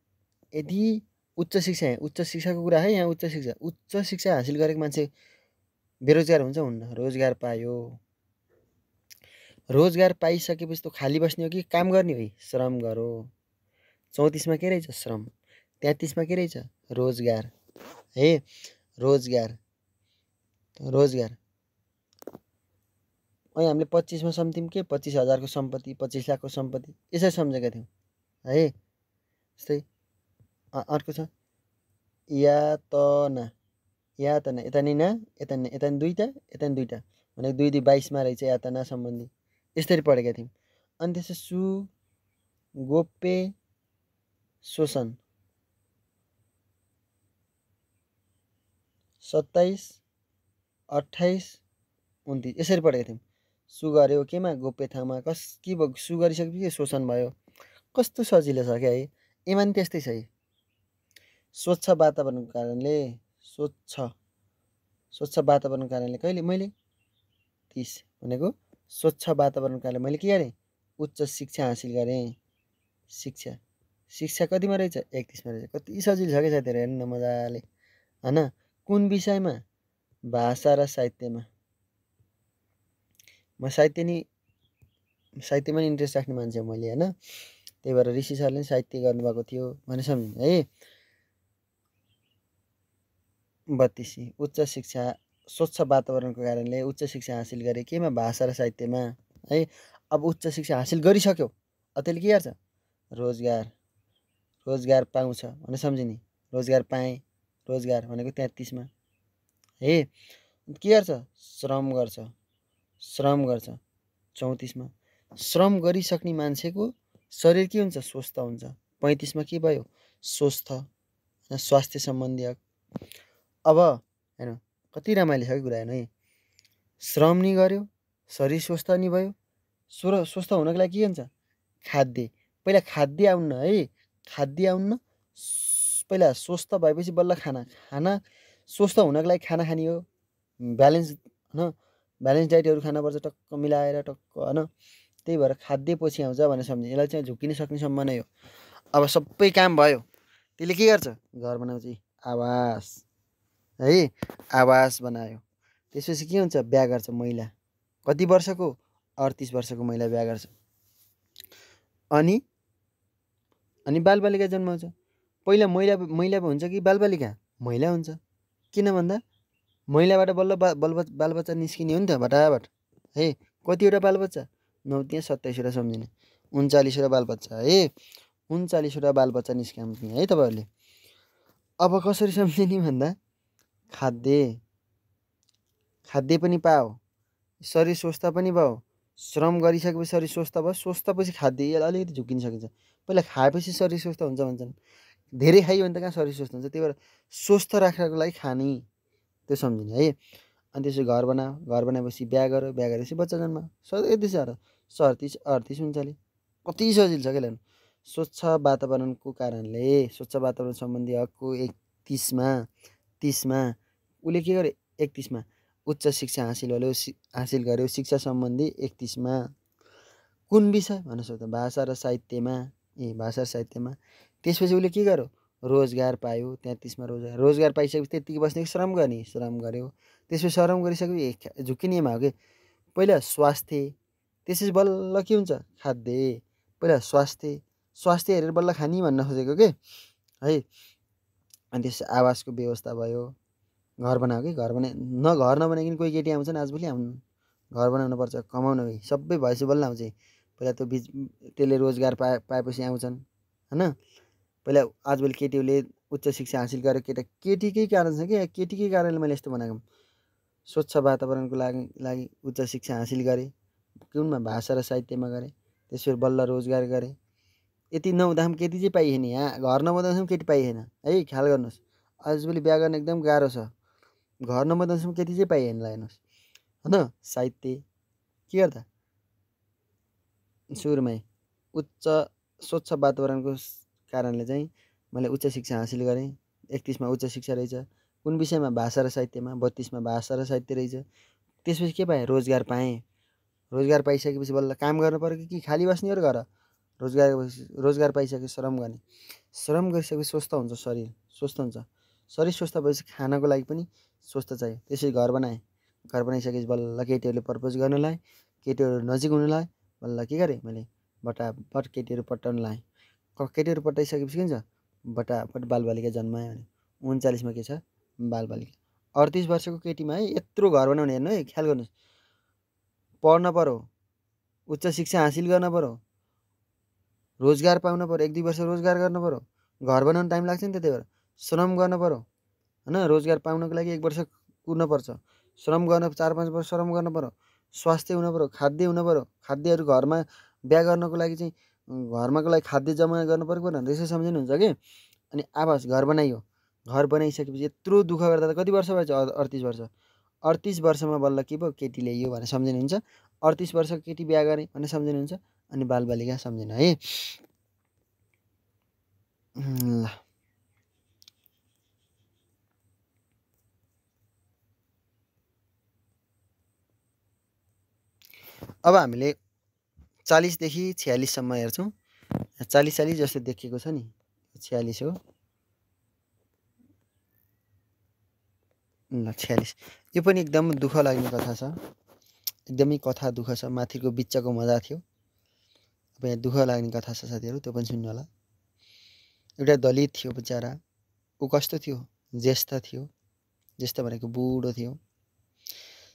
यदि उच्च शिक्षाको कुरा है, यहाँ उच्च शिक्षा हासिल गरेको मान्छे बेरोजगार हुन्छ हुन्न, रोजगार पायो। रोजगार पाइसकेपछि त खाली बस्ने हो कि काम गर्ने हो, श्रम गरो। 34मा के रहेछ, श्रम। 33मा के रहेछ, रोजगार है, रोजगार। अहिले हामीले 25मा सम्झ्यौँ के, 25,000को सम्पत्ति, 25 लाखको सम्पत्ति, यसरी सम्झेका थियौँ है। जस्तै अर्को छ यातना, यता नि ना, यता नि दुईटा भनेको 2 2 22मा रहेछ यातना सम्बन्धी, यसरी पढेका थियौँ। अनि त्यसपछि सु, गोप्य, शोषण 27, 28, 29 यसरी पढेका थियौँ। सु गर्यो केमा, गोप्य ठाउँमा। के भयो, सु गरिसकेपछि शोषण भयो। कस्तो सजिलो छ क्या है, एमा नि त्यस्तै छ है। स्वच्छ वातावरणको कारणले, स्वच्छ वातावरणको कारणले कहिले मैले 30 भनेको स्वच्छ वातावरणको कारणले मैले के गरेँ, उच्च शिक्षा हासिल गरेँ। शिक्षा कतिमा रहेछ, 31मा रहेछ। कति सजिलो छ क्या साथीहरू, हेर्नु न मजाले होइन। कुन विषयमा, भाषा र साहित्यमा। म साहित्यमा नि इन्ट्रेस्ट राख्ने मान्छे हो मैले होइन, त्यही भएर ऋषि सरले नि साहित्य गर्नुभएको थियो भनेर सम्झिनु है। 32 उच्च शिक्षा, स्वच्छ वातावरणको कारणले उच्च शिक्षा हासिल गरे केमा, भाषा र साहित्यमा है। अब उच्च शिक्षा हासिल गरिसक्यो, त्यसले के गर्छ, रोजगार पाउँछ भनेर सम्झिने। रोजगार पाएँ, रोजगार भनेको 33मा है। के गर्छ, श्रम गर्छ 34मा। श्रम गरिसक्ने मान्छेको शरीर के हुन्छ, स्वस्थ हुन्छ। 35मा के भयो, स्वस्थ, स्वास्थ्य सम्बन्धी हक। अब हेर्नु कति रमाइलो छ कि कुरा, हेर्नु है। श्रम नि गर्यो, शरीर स्वस्थ नि भयो। स्वस्थ हुनको लागि के हुन्छ, खाद्य। पहिला खाद्य आउन्न है, खाद्य आउन्न, पहिला स्वस्थ भएपछि बल्ल खाना स्वस्थ हुनको लागि खाना खाने हो, ब्यालेन्स होइन, ब्यालेन्स डाइटहरू खानुपर्छ टक्क मिलाएर टक्क होइन। त्यही भएर खाद्य पछि आउँछ भनेर सम्झिन्छ। यसलाई चाहिँ झुक्किन सक्नेसम्म नै हो। अब सबै काम भयो, त्यसले के गर्छ, घर बनाउँछ, आवास है, आवास बनायो। त्यसपछि के हुन्छ, बिहा गर्छ महिला। कति वर्षको, 38 वर्षको महिला बिहा गर्छ। अनि बालबालिका जन्माउँछ। पहिला महिला हुन्छ कि बालबालिका, महिला हुन्छ। किन भन्दा महिलाबाट बल्ल बालबच्चा निस्किने हो नि त भटाभट है। कतिवटा बालबच्चा 9 त्यहाँ 27वटा सम्झिने 39वटा बालबच्चा है 39वटा बालबच्चा निस्काउने है तपाईँहरूले। अब कसरी सम्झिने भन्दा खाद्य पनि पाओ, शरीर स्वस्थ पनि भयो, श्रम गरिसकेपछि शरीर स्वस्थ भयो, स्वस्थपछि खाद्य यसलाई अलिकति झुकिन सकिन्छ। पहिला खाएपछि शरीर स्वस्थ हुन्छ भन्छन्, धेरै खाइयो भने त कहाँ शरीर स्वस्थ हुन्छ। त्यही भएर स्वस्थ राख्नको लागि खाने त्यो सम्झिने है। अनि त्यसपछि घर बनाऊ, घर बनाएपछि बिहा गर, बिहा गरेपछि बच्चा जन्माऊ, यति साह्रो 37 38 39 कति सजिलो छ क्या हेर्नु। स्वच्छ वातावरणको कारणले स्वच्छ वातावरण सम्बन्धी हकको 31मा 30मा उसले के गर्यो 31मा उच्च शिक्षा हासिल गर्यो। शिक्षा सम्बन्धी 31मा कुन विषय भन्नुहोस् त भाषा र साहित्यमा भाषा र साहित्यमा। त्यसपछि उसले के गर्यो रोजगार पायो। 33मा रोजगार पाइसकेपछि त्यतिकै बस्ने कि श्रम गर्ने, श्रम गर्यो। त्यसपछि श्रम गरिसकेपछि झुक्किनेमा हो कि पहिला स्वास्थ्य, त्यसपछि बल्ल के हुन्छ खाद्य। पहिला स्वास्थ्य हेरेर बल्ल खाने भन्न खोजेको के है। अनि त्यसपछि आवासको व्यवस्था भयो। घर बनायो कि घर नबनाइकन कोही केटी आउँछन् आजभोलि आउनु घर बनाउनु पर्छ, कमाउनु कि सबै भएपछि बल्ल आउँछ। पहिला त्यो त्यसले रोजगार पाएपछि आउँछन् होइन। पहिला आजभोलि केटीहरूले उच्च शिक्षा हासिल गरेर केटीकै कारण छ कि केटीकै कारणले मैले यस्तो बनाएको। स्वच्छ वातावरणको लागि उच्च शिक्षा हासिल गरेँ, कुनमा भाषा र साहित्यमा गरेँ। त्यसपछि बल्ल रोजगार गरेँ। यति नहुँदाखेरि केटी चाहिँ पाइएन। यहाँ घर नबनाउँदाखेरि केटी पाइएन है, ख्याल गर्नुहोस्। आजभोलि बिहा गर्न एकदम गाह्रो छ। घर नबनाउँदाखेरि केटी चाहिँ पाइएन ल हेर्नुहोस् होइन। साहित्य के गर्दा सुरुमै स्वच्छ वातावरणको कारणले चाहिँ मैले उच्च शिक्षा हासिल गरेँ। 31मा उच्च शिक्षा रहेछ। कुन विषयमा भाषा र साहित्यमा। 32मा भाषा र साहित्य रहेछ। त्यसपछि के पाएँ रोजगार पाएँ। रोजगार पाइसकेपछि बल्ल काम गर्नु पऱ्यो कि खाली बस्ने हो र घर। रोजगार पाइसकेपछि श्रम गर्ने, श्रम गरिसकेपछि स्वस्थ हुन्छ शरीर, स्वस्थ हुन्छ शरीर। स्वस्थ भएपछि खानको लागि पनि स्वस्थ चाहियो। त्यसपछि घर बनाएँ। घर बनाइसकेपछि बल्ल केटीहरूले प्रपोज गर्न लाएँ। केटीहरू नजिक हुनु लाएँ। बल्ल के गरेँ मैले बटाबट केटीहरू पटाउनु लाएँ। केटीहरू पटाइसकेपछि के हुन्छ बटाबट बालबालिका जन्मायो भने 39मा के छ बालबालिका। 38 वर्षको केटीमा है यत्रो घर बनाउने हेर्नु है, ख्याल गर्नुहोस्। पढ्न पऱ्यो, उच्च शिक्षा हासिल गर्न पऱ्यो, रोजगार पाउन पऱ्यो, 1-2 वर्ष रोजगार गर्न पऱ्यो। घर बनाउन टाइम लाग्छ नि त। त्यही भएर श्रम गर्न पऱ्यो होइन। रोजगार पाउनको लागि 1 वर्ष कुर्नुपर्छ। श्रम गर्न 4-5 वर्ष श्रम गर्न पऱ्यो। स्वास्थ्य हुन पऱ्यो, खाद्य हुन पऱ्यो। खाद्यहरू घरमा बिहा गर्नको लागि चाहिँ घरमाको लागि खाद्य जम्मा गर्नु पऱ्यो भनेर यसो सम्झिनुहुन्छ कि। अनि आवास घर बनाइयो। घर बनाइसकेपछि यत्रो दुःख गर्दा त कति वर्ष भएछ 38 वर्ष। 38 वर्षमा बल्ल के भयो केटी ल्याइयो भनेर सम्झिनुहुन्छ। 38 वर्षको केटी बिहा गरेँ भनेर सम्झिनुहुन्छ। अनि बालबालिका सम्झिनु है ल। अब हामीले 40 देखि 46 सम्म हेर्छौँ। 40 जस्तो देखिएको छ नि, 46 हो ल। 46 यो पनि एकदम दुःख लाग्ने कथा छ। एकदमै कथा दुःख छ। माथिको बिचको मजा थियो। अब यहाँ दुःख लाग्ने कथा छ साथीहरू, त्यो पनि सुन्नु होला। एउटा दलित थियो बेचारा। ऊ कस्तो थियो ज्येष्ठ थियो। ज्येष्ठ भनेको बुढो थियो।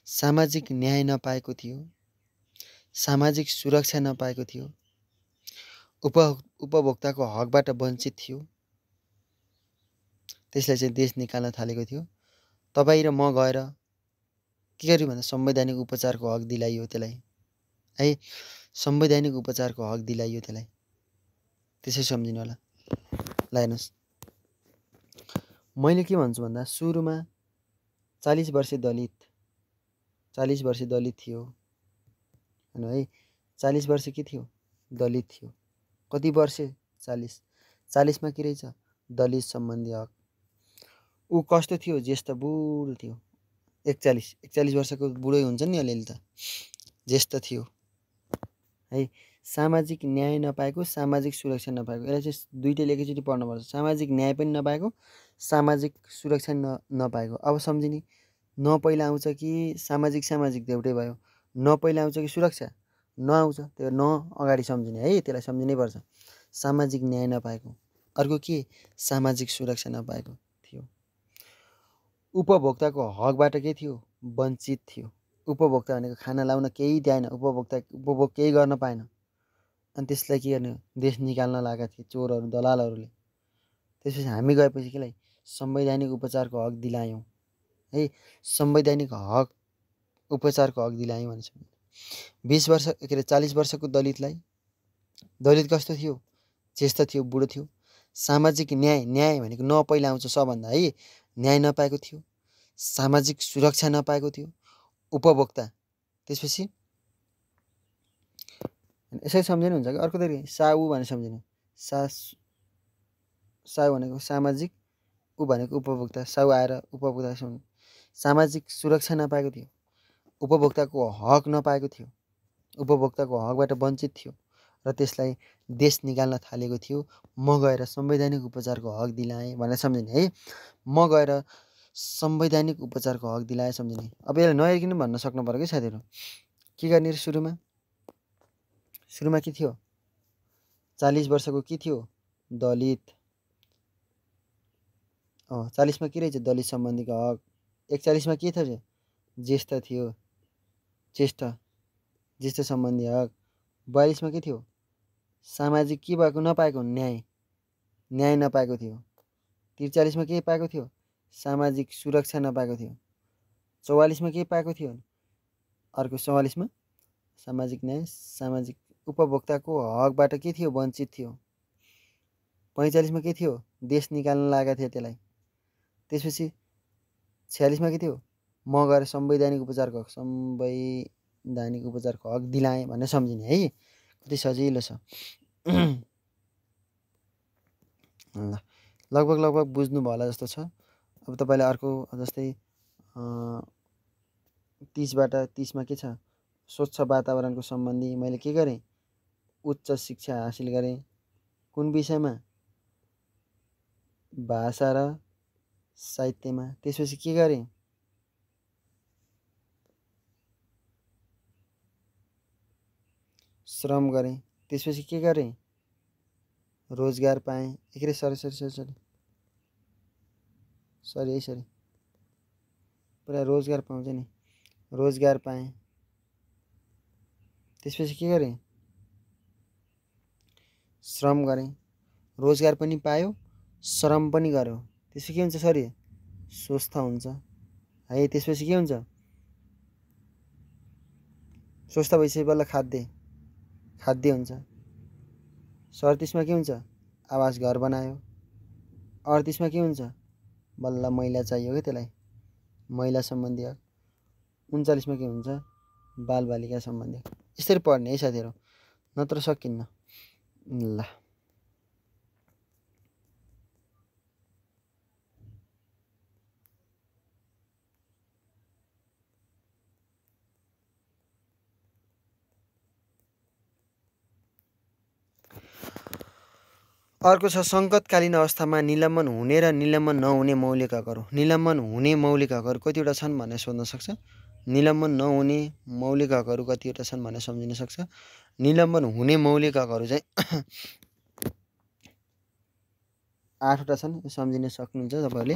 सामाजिक न्याय नपाएको थियो, सामाजिक सुरक्षा नपाएको थियो, उपभोक्ताको हकबाट वञ्चित थियो। त्यसलाई चाहिँ देश निकाल्न थालेको थियो। तपाईँ र म गएर के गर्यो भन्दा संवैधानिक उपचारको हक दिलाइयो त्यसलाई है। संवैधानिक उपचारको हक दिलाइयो त्यसलाई। त्यसै सम्झिनु होला ल। हेर्नुहोस् मैले के भन्छु भन्दा सुरुमा 40 वर्षीय दलित थियो हैन है। 40 वर्ष के थियो दलित थियो। कति वर्ष 40मा के रहेछ दलित सम्बन्धी हक। ऊ कस्तो थियो ज्येष्ठ बुढो थियो। 41 वर्षको बुढै हुन्छ नि अलिअलि त। ज्येष्ठ थियो है। सामाजिक न्याय नपाएको, सामाजिक सुरक्षा नपाएको। यसलाई चाहिँ दुईटैले एकैचोटि पढ्नुपर्छ। सामाजिक न्याय पनि नपाएको, सामाजिक सुरक्षा नपाएको। अब सम्झिने न पहिला आउँछ कि सामाजिक त एउटै भयो। न पहिला आउँछ कि सुरक्षा नआउँछ। त्यो न अगाडि सम्झिने है। त्यसलाई सम्झिनै पर्छ। सामाजिक न्याय नपाएको। अर्को के सामाजिक सुरक्षा नपाएको थियो। उपभोक्ताको हकबाट के थियो वञ्चित थियो। उपभोक्ता भनेको खाना लाउन केही दिएन, उपभोग केही गर्न पाएन। अनि त्यसलाई के गर्ने, देश निकाल्न लागेका थिए चोरहरू, दलालहरूले। त्यसपछि हामी गएपछि केलाई संवैधानिक उपचारको हक दिलायौँ है, संवैधानिक हक उपचारको हक दिलायौँ भन्छ। 20 वर्ष के अरे 40 वर्षको दलित कस्तो थियो, ज्येष्ठ थियो, बुढो थियो। सामाजिक न्याय भनेको न पहिला आउँछ सबभन्दा है, न्याय नपाएको थियो, सामाजिक सुरक्षा नपाएको थियो, उपभोक्ता। त्यसपछि यसरी सम्झिनु हुन्छ कि अर्को तरिका साउ भनेर सम्झिनु। साउ भनेको सामाजिक, ऊ भनेको उपभोक्ता, साउ आएर उपभोक्ता सम्झिनु। सामाजिक सुरक्षा नपाएको थियो, उपभोक्ताको हक नपाएको थियो, उपभोक्ताको हकबाट वञ्चित थियो र त्यसलाई देश निकाल्न थालेको थियो। म गएर संवैधानिक उपचारको हक दिलाएँ भनेर सम्झिने है, म गएर संवैधानिक उपचारको हक दिलाएँ सम्झिने। अब यसलाई नहेरिकन भन्न सक्नु पर्यो कि साथीहरू। के गर्ने सुरुमा के थियो, 40 वर्षको के थियो, दलित। 40 मा के रहेछ, दलित सम्बन्धीको हक। 41 मा के थियो, ज्येष्ठ थियो, ज्येष्ठ सम्बन्धी हक। 42 मा के थियो, सामाजिक के भएको नपाएको, न्याय नपाएको थियो। 43 मा के पाएको थियो, सामाजिक सुरक्षा नपाएको थियो। 44 मा के पाएको थियो, अर्को 44 मा सामाजिक न्याय, सामाजिक उपभोक्ताको हकबाट के थियो, वञ्चित थियो। 45 मा के थियो, देश निकाल्न लागेका थिए त्यसलाई। त्यसपछि 46 मा के थियो, म गएर संवैधानिक उपचारको हक दिलाएँ भनेर सम्झिने है। कति सजिलो छ। लगभग बुझ्नुभयो होला जस्तो छ। अब तपाईँले अर्को जस्तै 30 मा के छ, स्वच्छ वातावरणको सम्बन्धी मैले के गरेँ, उच्च शिक्षा हासिल गरेँ। कुन विषयमा, भाषा र साहित्यमा। त्यसपछि के गरेँ, श्रम गरेँ। त्यसपछि के गरेँ, रोजगार पाएँ। एकरे सरी पुरा रोजगार पाउँछ नि, रोजगार पाएँ। त्यसपछि के गरेँ, श्रम गरेँ। रोजगार पनि पायो, श्रम पनि गर्यो। त्यसपछि के हुन्छ शरीर स्वस्थ हुन्छ है। त्यसपछि के हुन्छ, स्वस्थ भइसके बल्ल खाद्य हुन्छ। 37 मा के हुन्छ, आवास घर बनायो। 38 मा के हुन्छ, बल्ल महिला चाहियो क्या त्यसलाई, महिला सम्बन्धी हक। 39 मा के हुन्छ, बालबालिका सम्बन्धी हक। यसरी पढ्ने है साथीहरू, नत्र सकिन्न। ल अर्को छ, सङ्कटकालीन अवस्थामा निलम्बन हुने र निलम्बन नहुने मौलिक हकहरू। निलम्बन हुने मौलिक हकहरू कतिवटा छन् भनेर सोध्न सक्छ। निलम्बन नहुने मौलिक हकहरू कतिवटा छन् भनेर सम्झिन सक्छ। निलम्बन हुने मौलिक हकहरू चाहिँ 8 वटा छन्, सम्झिन सक्नुहुन्छ तपाईँहरूले।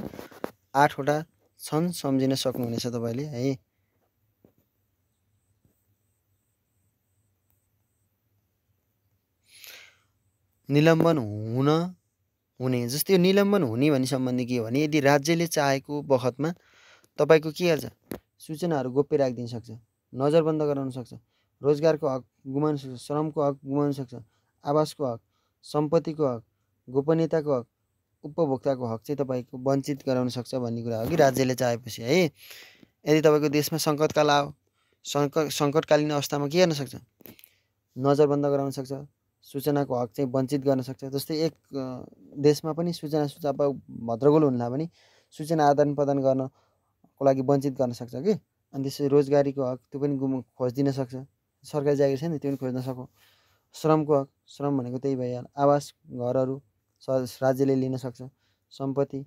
8 वटा छन्, सम्झिन सक्नुहुनेछ तपाईँले है। निलम्बन हुने जस्तै, निलम्बन हुने भन्ने सम्बन्धी के हो भने, यदि राज्यले चाहेको बखतमा तपाईँको के गर्छ, सूचनाहरू गोप्य राखिदिन सक्छ, नजरबन्द गराउन सक्छ, रोजगारको हक गुमाउन सक्छ, श्रमको हक गुमाउन सक्छ, आवासको हक, सम्पत्तिको हक, गोपनीयताको हक, उपभोक्ताको हक चाहिँ तपाईँको वञ्चित गराउन सक्छ भन्ने कुरा हो कि राज्यले चाहेपछि है। यदि तपाईँको देशमा सङ्कटकाल आयो, सङ्कटकालीन अवस्थामा के गर्न सक्छ, नजरबन्द गराउन सक्छ, सूचनाको हक चाहिँ वञ्चित गर्न सक्छ। जस्तै एक देशमा पनि सूचना अब भद्रगोल हुनुलाई पनि सूचना आदान प्रदान गर्नको लागि वञ्चित गर्न सक्छ कि। अनि त्यसपछि रोजगारीको हक त्यो पनि खोजिदिन सक्छ, सरकारी जागिर छ नि त्यो पनि खोज्न सकौँ। श्रमको हक, श्रम भनेको त्यही भइहाल्यो। आवास घरहरू राज्यले लिन सक्छ, सम्पत्ति,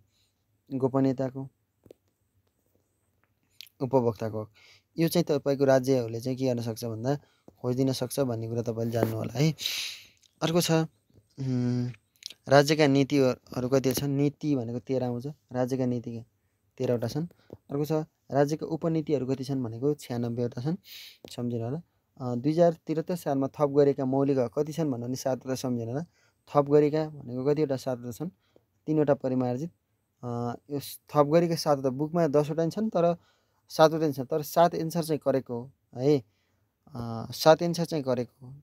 गोपनीयताको, उपभोक्ताको हक, यो चाहिँ तपाईँको राज्यहरूले चाहिँ के गर्न सक्छ भन्दा खोजिदिन सक्छ भन्ने कुरा तपाईँले जान्नु होला है। अर्को छ, राज्यका नीतिहरू कति छन्, नीति भनेको 13 आउँछ, राज्यका नीति 13 वटा छन्। अर्को छ राज्यका उपनीतिहरू कति छन् भनेको 96 वटा छन्, सम्झिनु होला। 2073 सालमा थप गरेका मौलिक हक कति छन् भन्नु भने 7 वटा, सम्झिनु होला। थप गरेका भनेको कतिवटा? 7 वटा छन्, 3 वटा परिमार्जित। यो थप गरेका 7 वटा, बुकमा 10 वटा छन् तर 7 वटा छन्, तर 7 एन्सर चाहिँ करेक्ट हो है। 7 एन्सर चाहिँ करेक्ट हो।